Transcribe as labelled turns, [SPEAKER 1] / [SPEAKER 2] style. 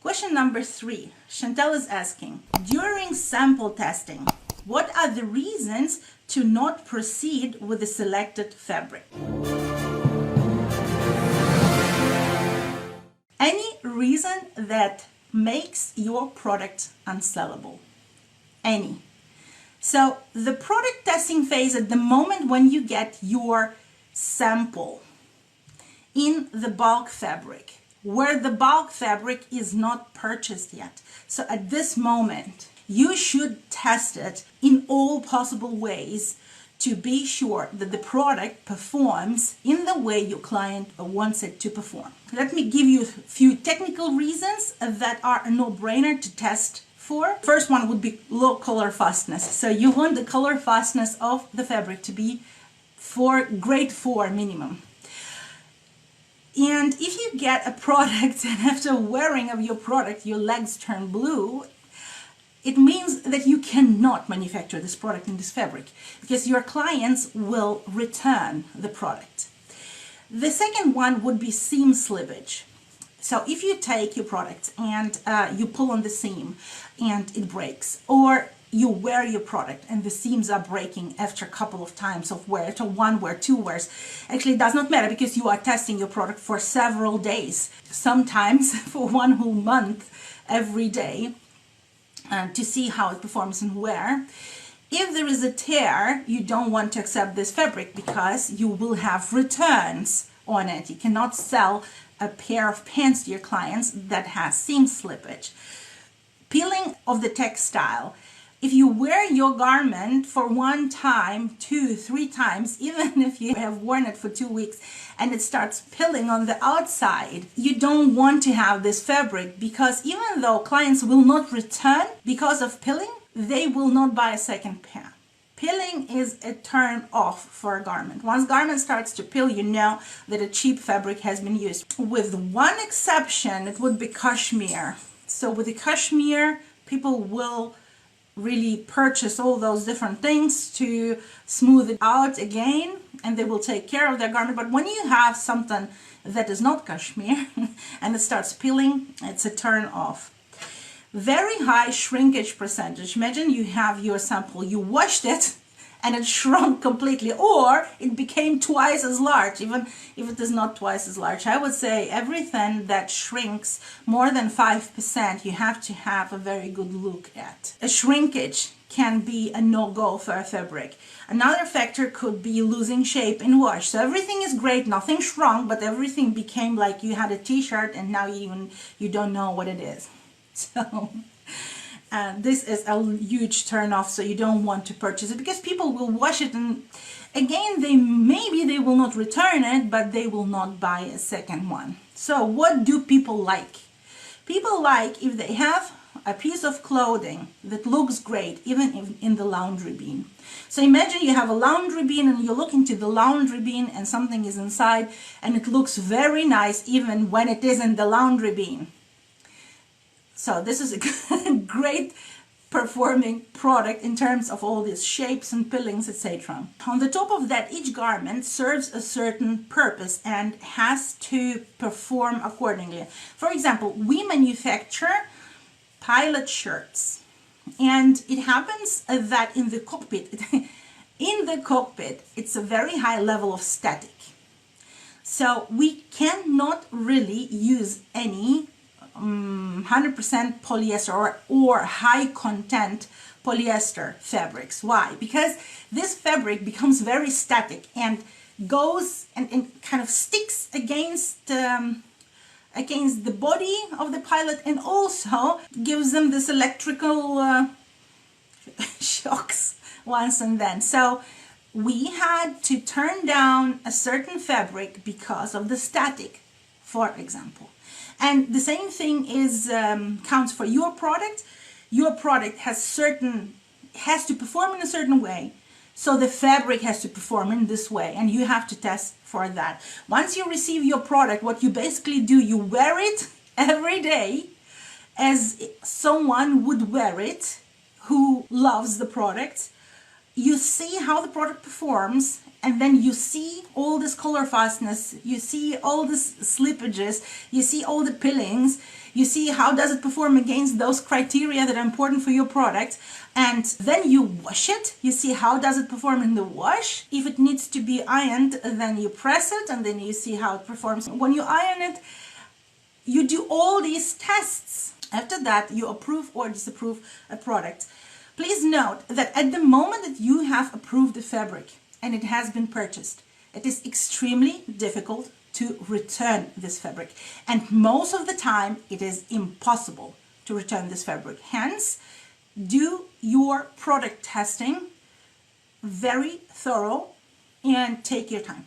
[SPEAKER 1] Question number 3. Chantel is asking, during sample testing, what are the reasons to not proceed with the selected fabric? Any reason that makes your product unsellable? Any. So the product testing phase, at the moment when you get your sample in the bulk fabric, where the bulk fabric is not purchased yet. So at this moment, you should test it in all possible ways to be sure that the product performs in the way your client wants it to perform. Let me give you a few technical reasons that are a no-brainer to test for. First one would be low color fastness. So you want the color fastness of the fabric to be grade 4 minimum. And if you get a product and after wearing of your product your legs turn blue, it means that you cannot manufacture this product in this fabric because your clients will return the product. The second one would be seam slippage. So if you take your product and you pull on the seam and it breaks, or you wear your product and the seams are breaking after a couple of times of wear, after one wear, two wears. Actually, it does not matter because you are testing your product for several days, sometimes for one whole month, every day, to see how it performs in wear. If there is a tear, you don't want to accept this fabric because you will have returns on it. You cannot sell a pair of pants to your clients that has seam slippage. Peeling of the textile. If you wear your garment for one time, 2, 3 times, even if you have worn it for 2 weeks and it starts peeling on the outside, you don't want to have this fabric because even though clients will not return because of peeling, they will not buy a second pair. Peeling is a turn off for a garment. Once garment starts to peel, you know that a cheap fabric has been used. With one exception, it would be cashmere. So with the cashmere, people will really purchase all those different things to smooth it out again, and they will take care of their garment. But when you have something that is not cashmere and it starts peeling, it's a turn off. Very high shrinkage percentage. Imagine you have your sample, you washed it and it shrunk completely, or it became twice as large, even if it is not twice as large. I would say everything that shrinks more than 5%, you have to have a very good look at. A shrinkage can be a no-go for a fabric. Another factor could be losing shape in wash. So everything is great, nothing shrunk, but everything became like you had a t-shirt and now you don't know what it is. So this is a huge turn off, so you don't want to purchase it because people will wash it and again maybe they will not return it, but they will not buy a second one. So what do people like? People like if they have a piece of clothing that looks great even in the laundry bin. So imagine you have a laundry bin and you look into the laundry bin and something is inside and it looks very nice even when it is in the laundry bin. So this is a great performing product in terms of all these shapes and peelings, etc. On the top of that, each garment serves a certain purpose and has to perform accordingly. For example, we manufacture pilot shirts, and it happens that in the cockpit, it's a very high level of static. So we cannot really use any 100% polyester or high content polyester fabrics. Why? Because this fabric becomes very static and goes and kind of sticks against the body of the pilot and also gives them this electrical shocks once and then. So we had to turn down a certain fabric because of the static, for example. And the same thing is counts for your product. Your product has to perform in a certain way, so the fabric has to perform in this way, and you have to test for that. Once you receive your product, what you basically do, you wear it every day as someone would wear it who loves the product. You see how the product performs, and then you see all this color fastness, you see all this slippages, you see all the pillings, you see how does it perform against those criteria that are important for your product, and then you wash it, you see how does it perform in the wash. If it needs to be ironed, then you press it and then you see how it performs. When you iron it, you do all these tests. After that, you approve or disapprove a product. Please note that at the moment that you have approved the fabric and it has been purchased, it is extremely difficult to return this fabric. And most of the time, it is impossible to return this fabric. Hence, do your product testing very thorough and take your time.